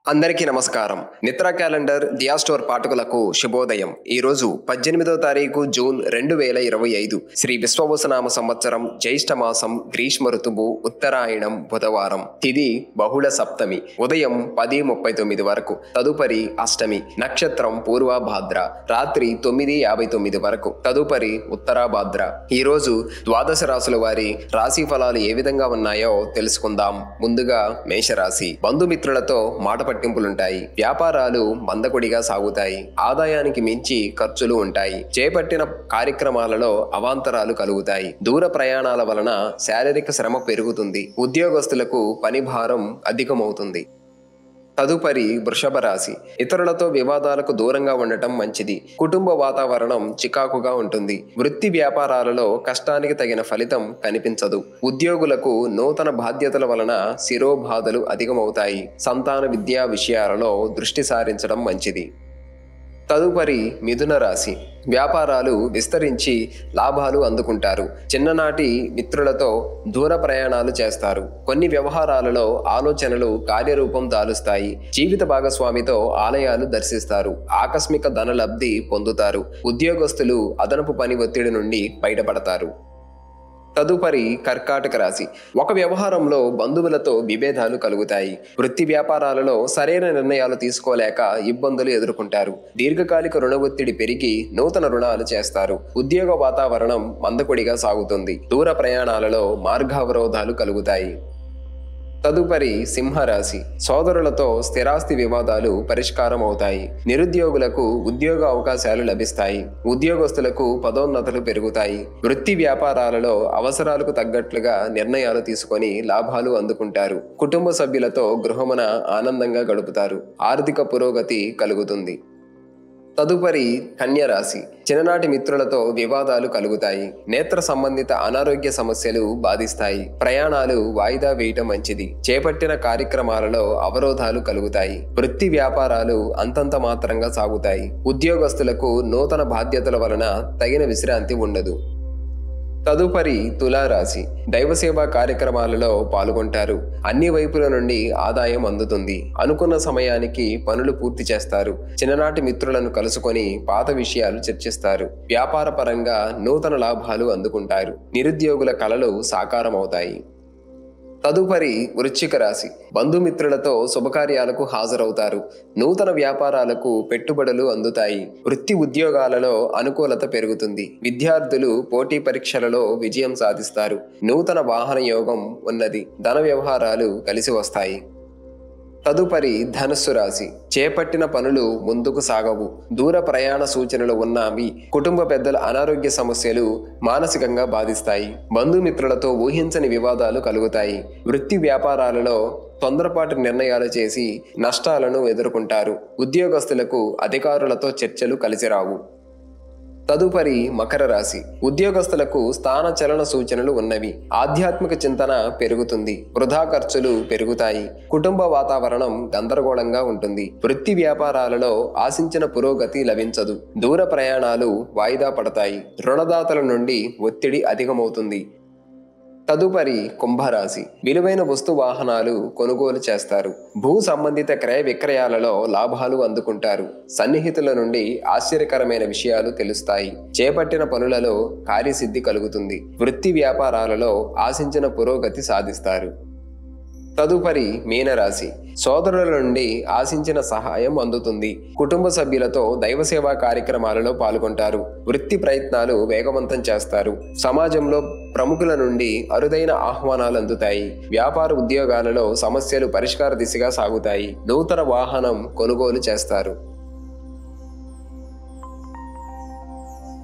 అందరికీ నమస్కారం. నిత్ర క్యాలెండర్ దియా స్టోర్ పాఠకులకు శుభోదయం. ఈరోజు 18వ తారీఖు జూన్ 2025 శ్రీ విశ్వవసునామ సంవత్సరం జ్యేష్ఠ మాసం గ్రీష్మ ఋతువు ఉత్తరాయణం బుధవారం. తిథి బహుళ సప్తమి ఉదయం 10:39 వరకు. తదుపరి అష్టమి. నక్షత్రం పూర్వభాద్ర. రాత్రి 9:59 వరకు. తదుపరి ఉత్తరాభాద్ర. ఈరోజు ద్వాదశ రాశుల వారి రాశి ఫలాలు ఏ విధంగా ఉన్నాయో తెలుసుకుందాం. ముందుగా మేషరాశి. బంధుమిత్రులతో మాట పట్టింపులుంటాయి. వ్యాపారాలు మందకొడిగా సాగుతాయి. ఆదాయానికి మించి ఖర్చులు ఉంటాయి. చేపట్టిన కార్యక్రమాలలో అవాంతరాలు కలుగుతాయి. దూర ప్రయాణాల వలన శారీరక శ్రమ పెరుగుతుంది. ఉద్యోగస్తులకు పని భారం అధికమవుతుంది. తదుపరి వృషభ రాశి. ఇతరులతో వివాదాలకు దూరంగా ఉండటం మంచిది. కుటుంబ వాతావరణం చికాకుగా ఉంటుంది. వృత్తి వ్యాపారాలలో కష్టానికి తగిన ఫలితం కనిపించదు. ఉద్యోగులకు నూతన బాధ్యతల వలన శిరోబాధలు అధికమవుతాయి. సంతాన విద్యా విషయాలలో దృష్టి సారించడం మంచిది. తదుపరి మిథున రాశి. వ్యాపారాలు విస్తరించి లాభాలు అందుకుంటారు. చిన్ననాటి మిత్రులతో దూర ప్రయాణాలు చేస్తారు. కొన్ని వ్యవహారాలలో ఆలోచనలు కార్యరూపం దాలుస్తాయి. జీవిత భాగస్వామితో ఆలయాలు దర్శిస్తారు. ఆకస్మిక ధన లబ్ధి పొందుతారు. ఉద్యోగస్తులు అదనపు పని ఒత్తిడి నుండి బయటపడతారు. తదుపరి కర్కాటక రాశి. ఒక వ్యవహారంలో బంధువులతో విభేదాలు కలుగుతాయి. వృత్తి వ్యాపారాలలో సరైన నిర్ణయాలు తీసుకోలేక ఇబ్బందులు ఎదుర్కొంటారు. దీర్ఘకాలిక రుణ ఒత్తిడి పెరిగి నూతన రుణాలు చేస్తారు. ఉద్యోగ వాతావరణం మందకొడిగా సాగుతుంది. దూర ప్రయాణాలలో మార్గావరోధాలు కలుగుతాయి. తదుపరి సింహరాశి. సోదరులతో స్థిరాస్తి వివాదాలు పరిష్కారం అవుతాయి. నిరుద్యోగులకు ఉద్యోగ అవకాశాలు లభిస్తాయి. ఉద్యోగస్తులకు పదోన్నతులు పెరుగుతాయి. వృత్తి వ్యాపారాలలో అవసరాలకు తగ్గట్లుగా నిర్ణయాలు తీసుకొని లాభాలు అందుకుంటారు. కుటుంబ సభ్యులతో గృహమున ఆనందంగా గడుపుతారు. ఆర్థిక పురోగతి కలుగుతుంది. తదుపరి కన్యరాశి. చిన్ననాటి మిత్రులతో వివాదాలు కలుగుతాయి. నేత్ర సంబంధిత అనారోగ్య సమస్యలు బాధిస్తాయి. ప్రయాణాలు వాయిదా వేయటం మంచిది. చేపట్టిన కార్యక్రమాలలో అవరోధాలు కలుగుతాయి. వృత్తి వ్యాపారాలు అంతంత మాత్రంగా సాగుతాయి. ఉద్యోగస్తులకు నూతన బాధ్యతల వలన తగిన విశ్రాంతి ఉండదు. తదుపరి తులారాశి. దైవసేవా కార్యక్రమాలలో పాల్గొంటారు. అన్ని వైపుల నుండి ఆదాయం అందుతుంది. అనుకున్న సమయానికి పనులు పూర్తి చేస్తారు. చిన్ననాటి మిత్రులను కలుసుకొని పాత విషయాలు చర్చిస్తారు. వ్యాపార పరంగా నూతన లాభాలు అందుకుంటారు. నిరుద్యోగుల కలలు సాకారమవుతాయి. తదుపరి వృశ్చిక రాశి. బంధుమిత్రులతో శుభకార్యాలకు హాజరవుతారు. నూతన వ్యాపారాలకు పెట్టుబడులు అందుతాయి. వృత్తి ఉద్యోగాలలో అనుకూలత పెరుగుతుంది. విద్యార్థులు పోటీ పరీక్షలలో విజయం సాధిస్తారు. నూతన వాహన యోగం ఉన్నది. ధన వ్యవహారాలు కలిసి వస్తాయి. తదుపరి ధనుస్సు రాశి. చేపట్టిన పనులు ముందుకు సాగవు. దూర ప్రయాణ సూచనలు ఉన్నవి. కుటుంబ పెద్దల అనారోగ్య సమస్యలు మానసికంగా బాధిస్తాయి. బంధుమిత్రులతో ఊహించని వివాదాలు కలుగుతాయి. వృత్తి వ్యాపారాలలో తొందరపాటు నిర్ణయాలు చేసి నష్టాలను ఎదుర్కొంటారు. ఉద్యోగస్తులకు అధికారులతో చర్చలు కలిసిరావు. తదుపరి మకర రాశి. ఉద్యోగస్తులకు స్థాన చలన సూచనలు ఉన్నవి. ఆధ్యాత్మిక చింతన పెరుగుతుంది. వృధా ఖర్చులు పెరుగుతాయి. కుటుంబ వాతావరణం గందరగోళంగా ఉంటుంది. వృత్తి వ్యాపారాలలో ఆశించిన పురోగతి లభించదు. దూర ప్రయాణాలు వాయిదా పడతాయి. రుణదాతల నుండి ఒత్తిడి అధికమవుతుంది. తదుపరి కుంభరాశి. విలువైన వస్తు వాహనాలు కొనుగోలు చేస్తారు. భూ సంబంధిత క్రయ విక్రయాలలో లాభాలు అందుకుంటారు. సన్నిహితుల నుండి ఆశ్చర్యకరమైన విషయాలు తెలుస్తాయి. చేపట్టిన పనులలో కార్యసిద్ధి కలుగుతుంది. వృత్తి వ్యాపారాలలో ఆశించిన పురోగతి సాధిస్తారు. తదుపరి మీనరాశి. సోదరుల నుండి ఆశించిన సహాయం అందుతుంది. కుటుంబ సభ్యులతో దైవసేవా కార్యక్రమాలలో పాల్గొంటారు. వృత్తి ప్రయత్నాలు వేగవంతం చేస్తారు. సమాజంలో ప్రముఖుల నుండి అరుదైన ఆహ్వానాలు అందుతాయి. వ్యాపార ఉద్యోగాలలో సమస్యలు పరిష్కార దిశగా సాగుతాయి. నూతన వాహనం కొనుగోలు చేస్తారు.